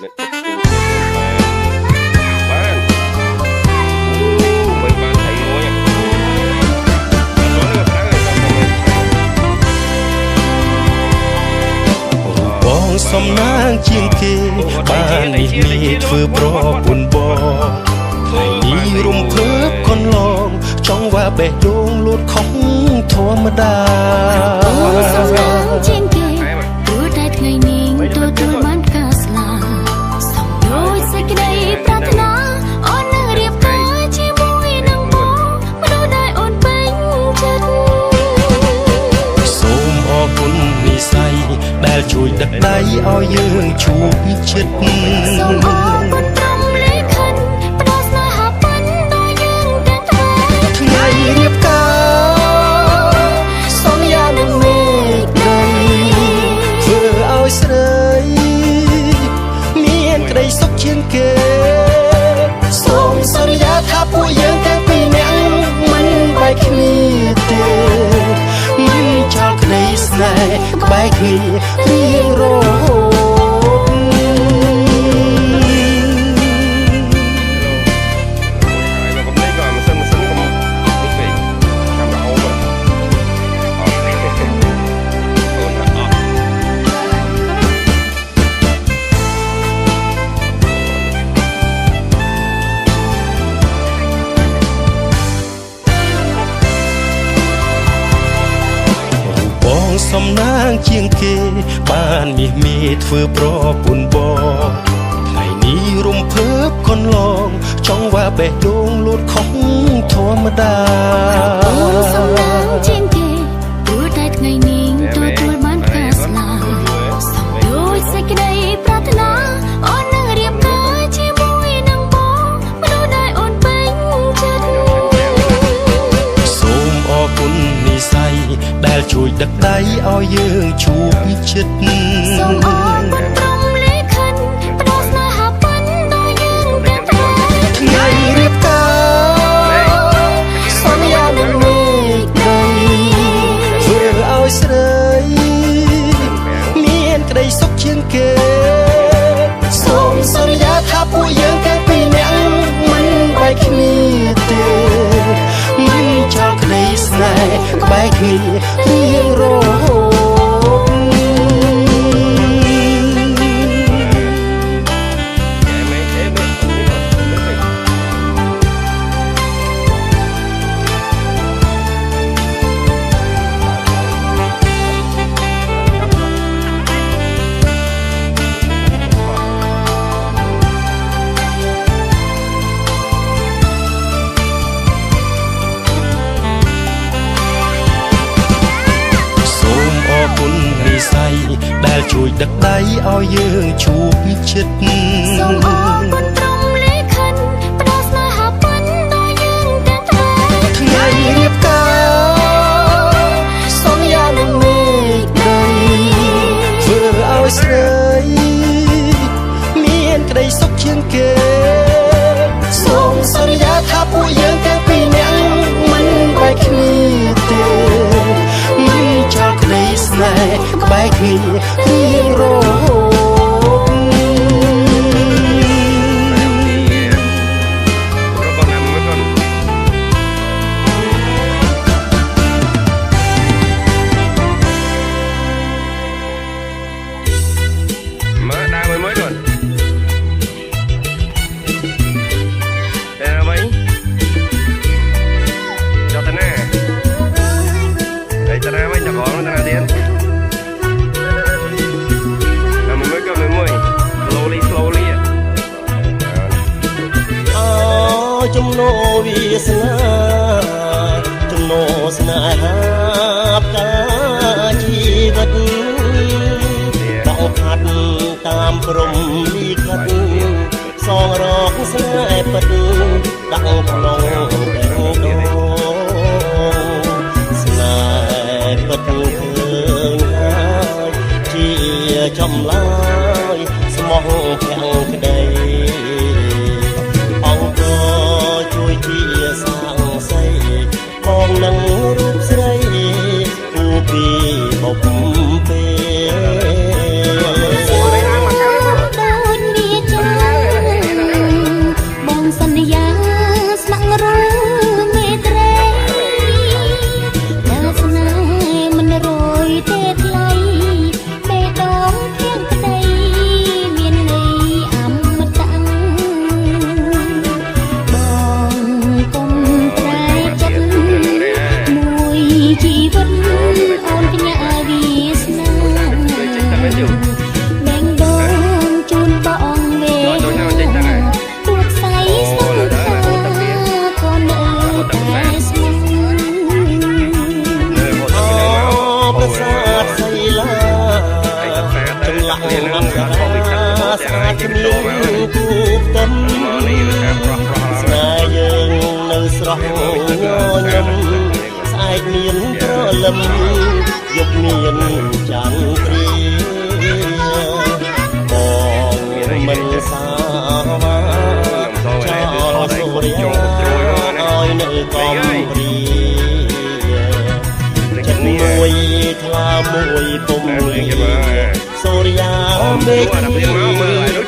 អ្នកទឹកទូបានមិនបានថៃមួយបងសំណាងជាងគេបាននេះមានធ្វើប្រពន្ធបងថ្ងៃនេះរំភើបកន្លងចង់ว่าបេះដូងលូតខំធម្មតាបងសំណាងជាងគេព្រោះតែថ្ងៃនេះទទួលបានការស្លាប់សំដូចសេចក្តីប្រាថ្នាអូននឹងរៀបការជាមួយនឹងបងមនុស្សដែលអូនពេញចិត្តសូមអរគុណនិស្ស័យដែលជួយដឹកដៃឲ្យយើងជួបជិតសូមអរគុណព្រមលេខិតផ្ដល់ស្នេហាពិនដល់យើងទាំងថ្ងៃរៀបការសន្យានឹងមេឃដីធ្វើឲ្យស្រីមានក្តីសុខជាងគេសូមសន្យាថាពួកយើងទាំងពីរនាក់មិនបែកគ្នាទេមិនចោលក្តីស្នេហ៍ក្បែរគ្នារៀងរហូតសំណាងជាងគេបានមាសមេធ្វើប្រពន្ធបងថ្ងៃនេះរំភើបកន្លងចង់ว่าបេះដូងលូតខំធម្មតាបងសំណាងជាងគេព្រោះតែថ្ងៃនេះទទួលបានការស្លាប់សំដូចសេចក្តីប្រាថ្នាអូននឹងរៀបការជាមួយនឹងបងមនុស្សដែលអូនពេញចិត្តសូមអរគុណនិស្ស័យដែលជួយដឹកដៃឲ្យយើងជួបជិតសូមអរគុណព្រមលេខិតផ្ដល់ស្នេហាពិនដល់យើងទាំងថ្ងៃរៀបការសន្យានឹងមេឃដីធ្វើឲ្យស្រីមានក្តីសុខជាងគេសូមសន្យាថាពួកយើងទាំងពីរនាក់មិនបែកគ្នាទេមិនចោលក្តីស្នេហ៍ក្បែរគ្នារៀងរហូតដែលជួយដឹកដៃឲ្យយើងជួបជិតសូមអរគុណព្រមលេខិតផ្ដល់ស្នេហាពិនដល់យើងទាំងថ្ងៃរៀបការសន្យានឹងមេឃដីធ្វើឲ្យស្រីមានក្តីសុខជាងគេសូមសន្យាថាពួកយើងទាំងពីរនាក់មិនបែកគ្នាទេមិនចោលក្តីស្នេហ៍ក្បែរគ្នារៀងរហូតចំណោវាសនាចំណោស្នេហាផ្កាជីវិតដាក់ផាត់តាមព្រំលីខិតសងរកស្នេហ៍ពិតដាក់ក្នុងបេះដូងស្នេហ៍ពិតឃើញហើយជាចម្លើយស្មោះភាំងក្តីជាសាងសីបងនឹងរូបស្រីគូពីបុកពេដូចមាន គ្មានគូផ្ទឹមស្នេហ៍យើងនៅស្រស់ញញឹមស្អែកមានព្រលឹមយប់មានចន្ទ្រាបងមិនសាវាចោលសូរិយាឲ្យនៅកំព្រាចិត្តមួយថ្លាមួយពុំលីសូរិយាមេឃរត់គ្នានឹងបាន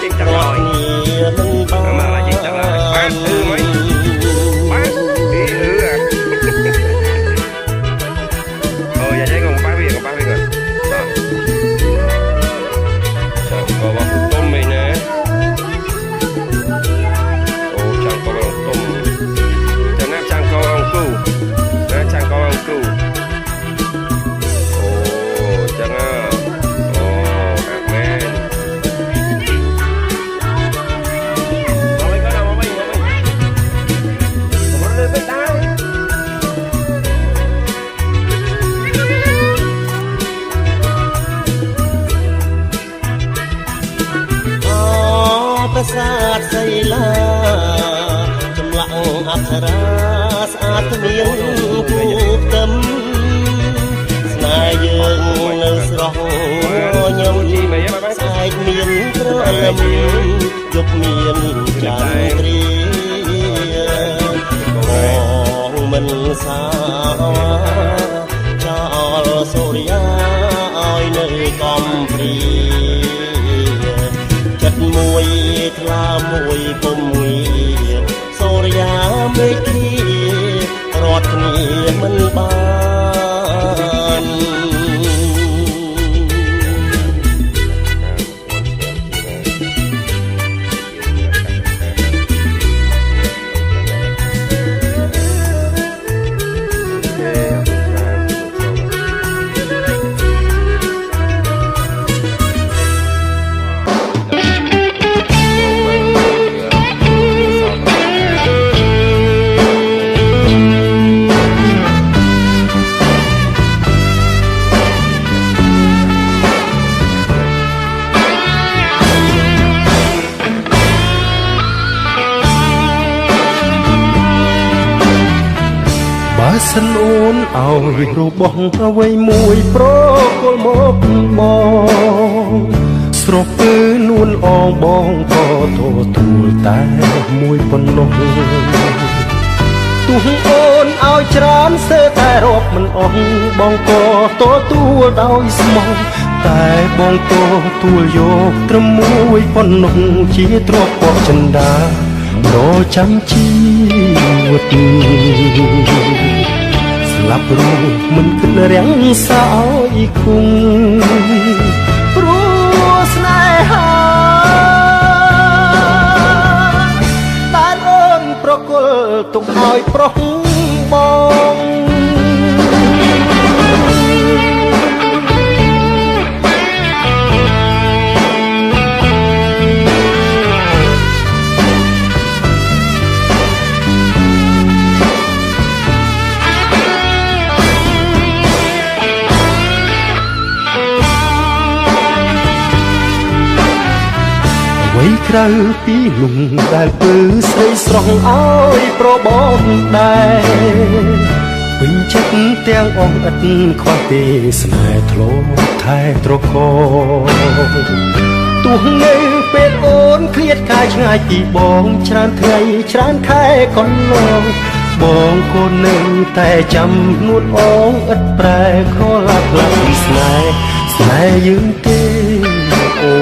ប្រាសាទសីលាចម្លាក់អប្សរាស្អាតគ្មានគូផ្ទឹមស្នេហ៍យើងនៅស្រស់ញញឹមស្អែកមានព្រលឹមយប់មានចន្ទ្រាបងមិនសាចោលសូរិយាឲ្យនៅកំព្រាចិត្តមួយថ្លាមួយពុំងាសូរិយាមេឃរត់គ្នាមិនបានសិនអូនឲ្យរបស់អ្វីមួយប្រគល់មកបងស្រុកគឺនួនអងបងក៏ទទួលតែមួយប៉ុណ្ណោះទោះអូនឲ្យច្រើនសេតែរាប់មិនអស់បងក៏ទទួលដោយស្មោះតែបងទទួលយកត្រឹមមួយប៉ុណ្ណោះជាទ្រព្យបោះចិន្តារចាំជីវិតស្លាប់រស់មិនគិតរាំងសាយគង់ព្រោះស្នេហាតែអូនប្រគល់ទុកឲ្យប្រុសបងក្រៅពីលំដែលពើស្រីស្រស់ឲ្យប្របងដែរពេញចិត្តទាំងអងឥតខ្វះទេស្នេហ៍ធ្លោថែត្រកទោះនៅពេលអូនឃ្លាតកាយឆ្ងាយពីបងច្រើនថ្ងៃច្រើនខែកន្លងបងក៏នៅតែចាំនួនអងឥតប្រែខលាក់ឡាក់ស្នេហ៍យើងទេអូ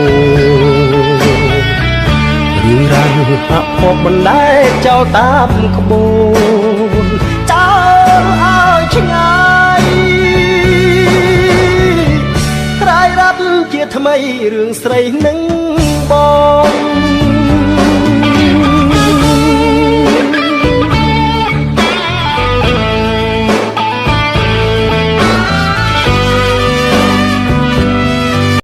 រឿងរ៉ាវហាក់ភពមិនដែលចោលតាមក្បូនចោលឲ្យឆ្ងាយក្រៃរត់ជាថ្មីរឿងស្រីនឹងបង